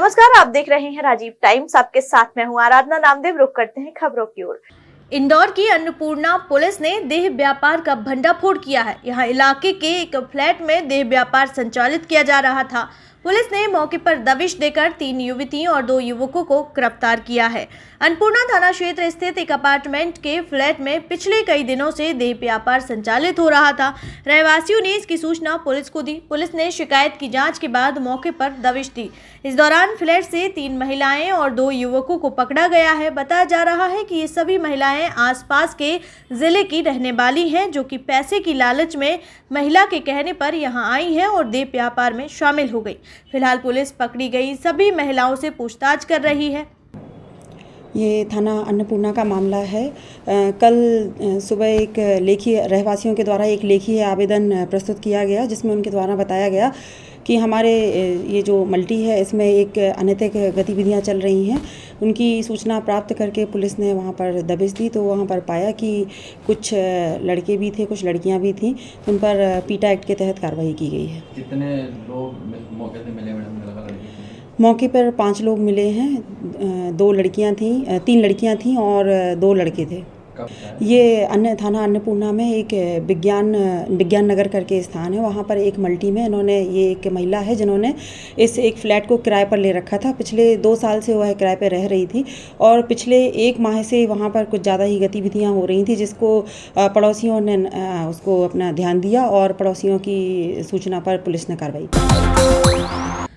नमस्कार, आप देख रहे हैं राजीव टाइम्स। आपके साथ मैं हूं आराधना नामदेव। रुक करते हैं खबरों की ओर। इंदौर की अन्नपूर्णा पुलिस ने देह व्यापार का भंडाफोड़ किया है। यहां इलाके के एक फ्लैट में देह व्यापार संचालित किया जा रहा था। पुलिस ने मौके पर दबिश देकर 3 युवतियों और 2 युवकों को गिरफ्तार किया है। अन्नपूर्णा थाना क्षेत्र स्थित एक अपार्टमेंट के फ्लैट में पिछले कई दिनों से देह व्यापार संचालित हो रहा था। रहवासियों ने इसकी सूचना पुलिस को दी। पुलिस ने शिकायत की जांच के बाद मौके पर दबिश दी। इस दौरान फ्लैट से 3 महिलाएं और 2 युवकों को पकड़ा गया है। बताया जा रहा है कि ये सभी महिलाएं आसपास के जिले की रहने वाली हैं, जो कि पैसे की लालच में महिला के कहने पर यहां आई हैं और देह व्यापार में शामिल हो गई। फिलहाल पुलिस पकड़ी गई सभी महिलाओं से पूछताछ कर रही है। ये थाना अन्नपूर्णा का मामला है। कल सुबह एक लेखी रहवासियों के द्वारा एक लेखी आवेदन प्रस्तुत किया गया, जिसमें उनके द्वारा बताया गया कि हमारे ये जो मल्टी है इसमें एक अनैतिक गतिविधियां चल रही हैं। उनकी सूचना प्राप्त करके पुलिस ने वहां पर दबिश दी, तो वहां पर पाया कि कुछ लड़के भी थे, कुछ लड़कियां भी थीं। उन पर पीटा एक्ट के तहत कार्रवाई की गई है। कितने लोग मौके पे मिले मैडम? मौके पर 5 लोग मिले हैं। 2 लड़कियां थीं, 3 लड़कियां थीं और 2 लड़के थे। ये थाना अन्नपूर्णा में एक विज्ञान नगर करके स्थान है। वहाँ पर एक मल्टी में इन्होंने, ये एक महिला है जिन्होंने इस एक फ्लैट को किराए पर ले रखा था। पिछले 2 साल से वह किराए पर रह रही थी और पिछले 1 माह से वहाँ पर कुछ ज़्यादा ही गतिविधियाँ हो रही थी, जिसको पड़ोसियों ने उसको अपना ध्यान दिया और पड़ोसियों की सूचना पर पुलिस ने कार्रवाई की।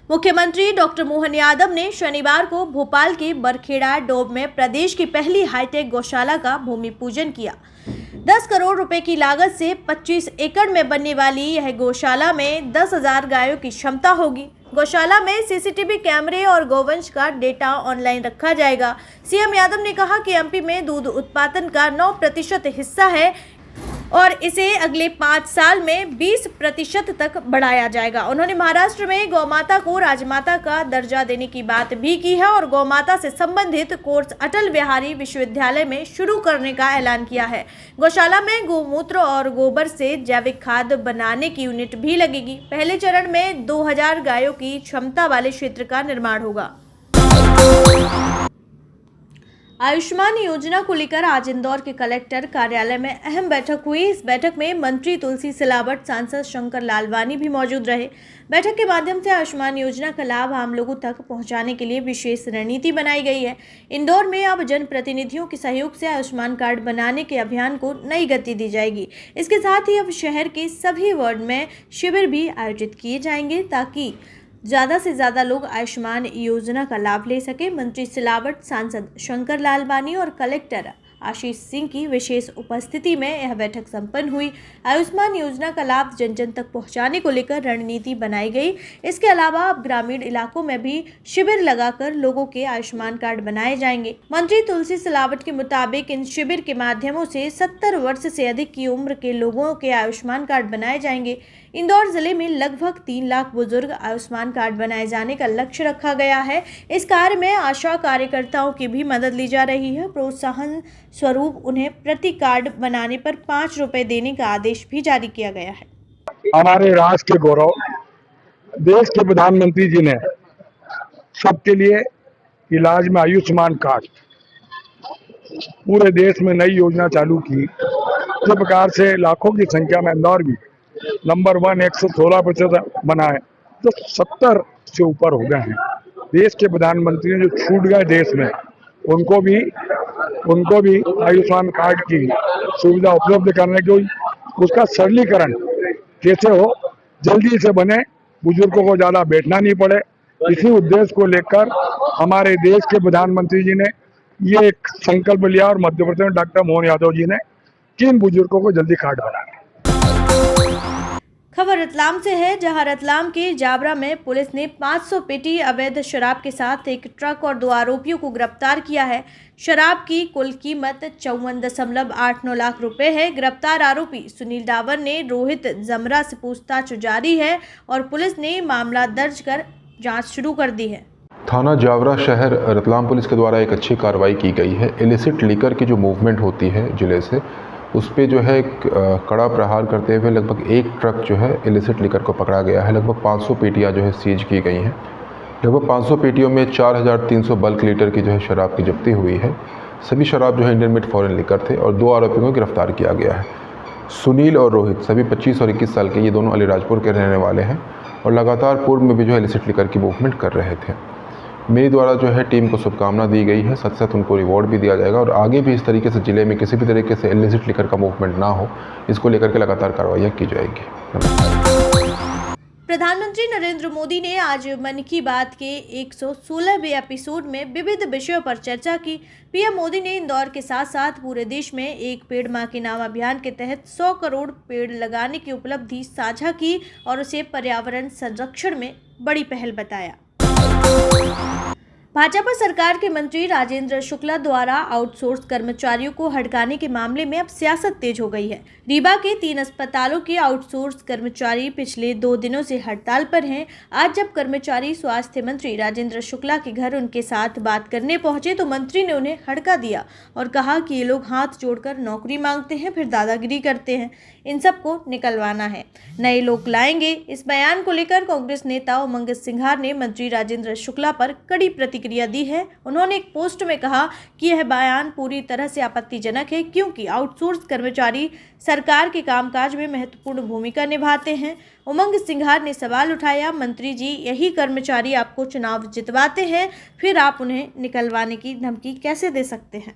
मुख्यमंत्री डॉक्टर मोहन यादव ने शनिवार को भोपाल के बरखेड़ा डोब में प्रदेश की पहली हाईटेक गौशाला का भूमि पूजन किया। 10 करोड़ रुपए की लागत से 25 एकड़ में बनने वाली यह गौशाला में 10,000 गायों की क्षमता होगी। गौशाला में सीसीटीवी कैमरे और गौवंश का डेटा ऑनलाइन रखा जाएगा। सीएम यादव ने कहा कि एमपी में दूध उत्पादन का 9% हिस्सा है और इसे अगले 5 साल में 20% तक बढ़ाया जाएगा। उन्होंने महाराष्ट्र में गौमाता को राजमाता का दर्जा देने की बात भी की है और गौमाता से संबंधित कोर्स अटल बिहारी विश्वविद्यालय में शुरू करने का ऐलान किया है। गौशाला में गोमूत्र और गोबर से जैविक खाद बनाने की यूनिट भी लगेगी। पहले चरण में 2000 गायों की क्षमता वाले क्षेत्र का निर्माण होगा। आयुष्मान योजना को लेकर आज इंदौर के कलेक्टर कार्यालय में अहम बैठक हुई। इस बैठक में मंत्री तुलसी सिलावट, सांसद शंकर लालवानी भी मौजूद रहे। बैठक के माध्यम से आयुष्मान योजना का लाभ आम लोगों तक पहुंचाने के लिए विशेष रणनीति बनाई गई है। इंदौर में अब जनप्रतिनिधियों के सहयोग से आयुष्मान कार्ड बनाने के अभियान को नई गति दी जाएगी। इसके साथ ही अब शहर के सभी वार्ड में शिविर भी आयोजित किए जाएंगे, ताकि ज़्यादा से ज़्यादा लोग आयुष्मान योजना का लाभ ले सके। मंत्री सिलावट, सांसद शंकर लालवानी और कलेक्टर आशीष सिंह की विशेष उपस्थिति में यह बैठक संपन्न हुई। आयुष्मान योजना का लाभ जन जन तक पहुंचाने को लेकर रणनीति बनाई गई। इसके अलावा अब ग्रामीण इलाकों में भी शिविर लगाकर लोगों के आयुष्मान कार्ड बनाए जाएंगे। मंत्री तुलसी सिलावट के मुताबिक इन शिविर के माध्यमों से 70 वर्ष से अधिक की उम्र के लोगों के आयुष्मान कार्ड बनाए जाएंगे। इंदौर जिले में लगभग 3 लाख बुजुर्ग आयुष्मान कार्ड बनाए जाने का लक्ष्य रखा गया है। इस कार्य में आशा कार्यकर्ताओं की भी मदद ली जा रही है। प्रोत्साहन स्वरूप उन्हें प्रति कार्ड बनाने पर 5 रुपए देने का आदेश भी जारी किया गया है। हमारे राष्ट्र के गौरव देश के प्रधानमंत्री जी ने सबके लिए इलाज में आयुष्मान कार्ड पूरे देश में नई योजना चालू की। इस प्रकार से लाखों की संख्या में इंदौर भी नंबर 1 116% बना है, तो 70 से ऊपर हो गए हैं। देश के प्रधानमंत्री ने जो छूट गए देश में, उनको भी आयुष्मान कार्ड की सुविधा उपलब्ध करने की, उसका सरलीकरण कैसे हो, जल्दी से बने, बुजुर्गों को ज़्यादा बैठना नहीं पड़े। इसी उद्देश्य को लेकर हमारे देश के प्रधानमंत्री जी ने ये एक संकल्प लिया और मध्य प्रदेश में डॉक्टर मोहन यादव जी ने किन बुजुर्गों को जल्दी कार्ड बनाना। खबर रतलाम से है, जहां रतलाम के जाबरा में पुलिस ने 500 पेटी अवैध शराब के साथ एक ट्रक और 2 आरोपियों को गिरफ्तार किया है। शराब की कुल कीमत 54.89 लाख रुपए है। गिरफ्तार आरोपी सुनील डावर ने रोहित जमरा से पूछताछ जारी है और पुलिस ने मामला दर्ज कर जांच शुरू कर दी है। थाना जावरा शहर रतलाम पुलिस के द्वारा एक अच्छी कार्रवाई की गई है। इलिसिट लीकर की जो मूवमेंट होती है जिले से, उस पे जो है कड़ा प्रहार करते हुए लगभग 1 ट्रक जो है इलिसिट लीकर को पकड़ा गया है। लगभग 500 पेटियाँ जो है सीज की गई हैं लगभग 500 पेटियों में 4300 बल्क लीटर की जो है शराब की जब्ती हुई है। सभी शराब जो है इंडियन मेड फॉरेन लिकर थे और 2 आरोपियों को गिरफ्तार किया गया है। सुनील और रोहित सभी 25 और 21 साल के, ये दोनों अलीराजपुर के रहने वाले हैं और लगातार पूर्व में भी जो है इलिसिट लिकर की मूवमेंट कर रहे थे। मेरे द्वारा जो है टीम को शुभकामना दी गई है, साथ साथ उनको रिवॉर्ड भी दिया जाएगा और आगे भी इस तरीके से ज़िले में किसी भी तरीके से इलिसिट लिकर का मूवमेंट ना हो, इसको लेकर के लगातार कार्रवाइयाँ की जाएगी। प्रधानमंत्री नरेंद्र मोदी ने आज मन की बात के 116वें एपिसोड में विविध विषयों पर चर्चा की। पीएम मोदी ने इंदौर के साथ साथ पूरे देश में एक पेड़ मां के नाम अभियान के तहत 100 करोड़ पेड़ लगाने की उपलब्धि साझा की और उसे पर्यावरण संरक्षण में बड़ी पहल बताया। भाजपा सरकार के मंत्री राजेंद्र शुक्ला द्वारा आउटसोर्स कर्मचारियों को हड़काने के मामले में अब सियासत तेज हो गई है। रीवा के 3 अस्पतालों के आउटसोर्स कर्मचारी पिछले 2 दिनों से हड़ताल पर हैं। आज जब कर्मचारी स्वास्थ्य मंत्री राजेंद्र शुक्ला के घर उनके साथ बात करने पहुंचे तो मंत्री ने उन्हें हड़का दिया और कहा कि ये लोग हाथ जोड़कर नौकरी मांगते हैं, फिर दादागिरी करते हैं। इन सबको निकलवाना है, नए लोग लाएंगे। इस बयान को लेकर कांग्रेस नेता उमंग सिंघार ने मंत्री राजेंद्र शुक्ला पर कड़ी प्रतिक्रिया दी है। उन्होंने एक पोस्ट में कहा कि यह बयान पूरी तरह से आपत्तिजनक है, क्योंकि आउटसोर्स कर्मचारी सरकार के कामकाज में महत्वपूर्ण भूमिका निभाते हैं। उमंग सिंघार ने सवाल उठाया, मंत्री जी, यही कर्मचारी आपको चुनाव जितवाते हैं, फिर आप उन्हें निकलवाने की धमकी कैसे दे सकते हैं?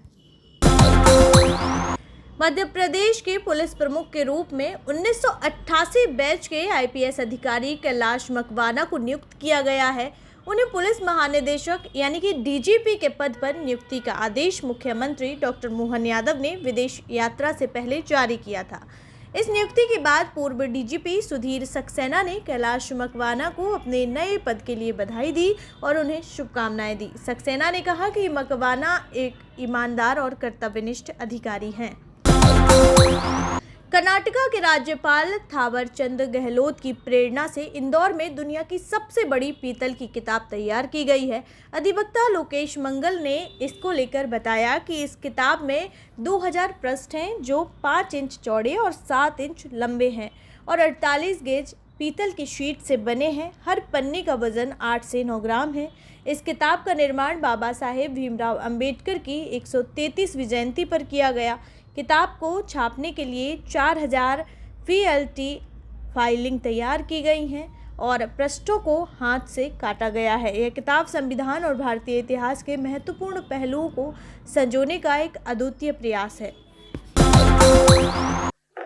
मध्य प्रदेश के पुलिस प्रमुख के रूप में 1988 बैच के आईपीएस अधिकारी कैलाश मकवाना को नियुक्त किया गया है। उन्हें पुलिस महानिदेशक यानी कि डीजीपी के पद पर नियुक्ति का आदेश मुख्यमंत्री डॉक्टर मोहन यादव ने विदेश यात्रा से पहले जारी किया था। इस नियुक्ति के बाद पूर्व डीजीपी सुधीर सक्सेना ने कैलाश मकवाना को अपने नए पद के लिए बधाई दी और उन्हें शुभकामनाएं दी। सक्सेना ने कहा कि मकवाना एक ईमानदार और कर्तव्यनिष्ठ अधिकारी हैं। कर्नाटका के राज्यपाल थावरचंद गहलोत की प्रेरणा से इंदौर में दुनिया की सबसे बड़ी पीतल की किताब तैयार की गई है। अधिवक्ता लोकेश मंगल ने इसको लेकर बताया कि इस किताब में 2000 पृष्ठ हैं, जो 5 इंच चौड़े और 7 इंच लंबे हैं और 48 गेज पीतल की शीट से बने हैं। हर पन्ने का वजन 8 से 9 ग्राम है। इस किताब का निर्माण बाबा साहेब भीमराव अंबेडकर की 133वीं जयंती पर किया गया। किताब को छापने के लिए 4000 VLT फाइलिंग तैयार की गई हैं और पृष्ठों को हाथ से काटा गया है। यह किताब संविधान और भारतीय इतिहास के महत्वपूर्ण पहलुओं को संजोने का एक अद्वितीय प्रयास है।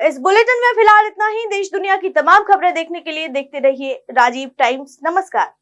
इस बुलेटिन में फिलहाल इतना ही। देश दुनिया की तमाम खबरें देखने के लिए देखते रहिए राजीव टाइम्स। नमस्कार।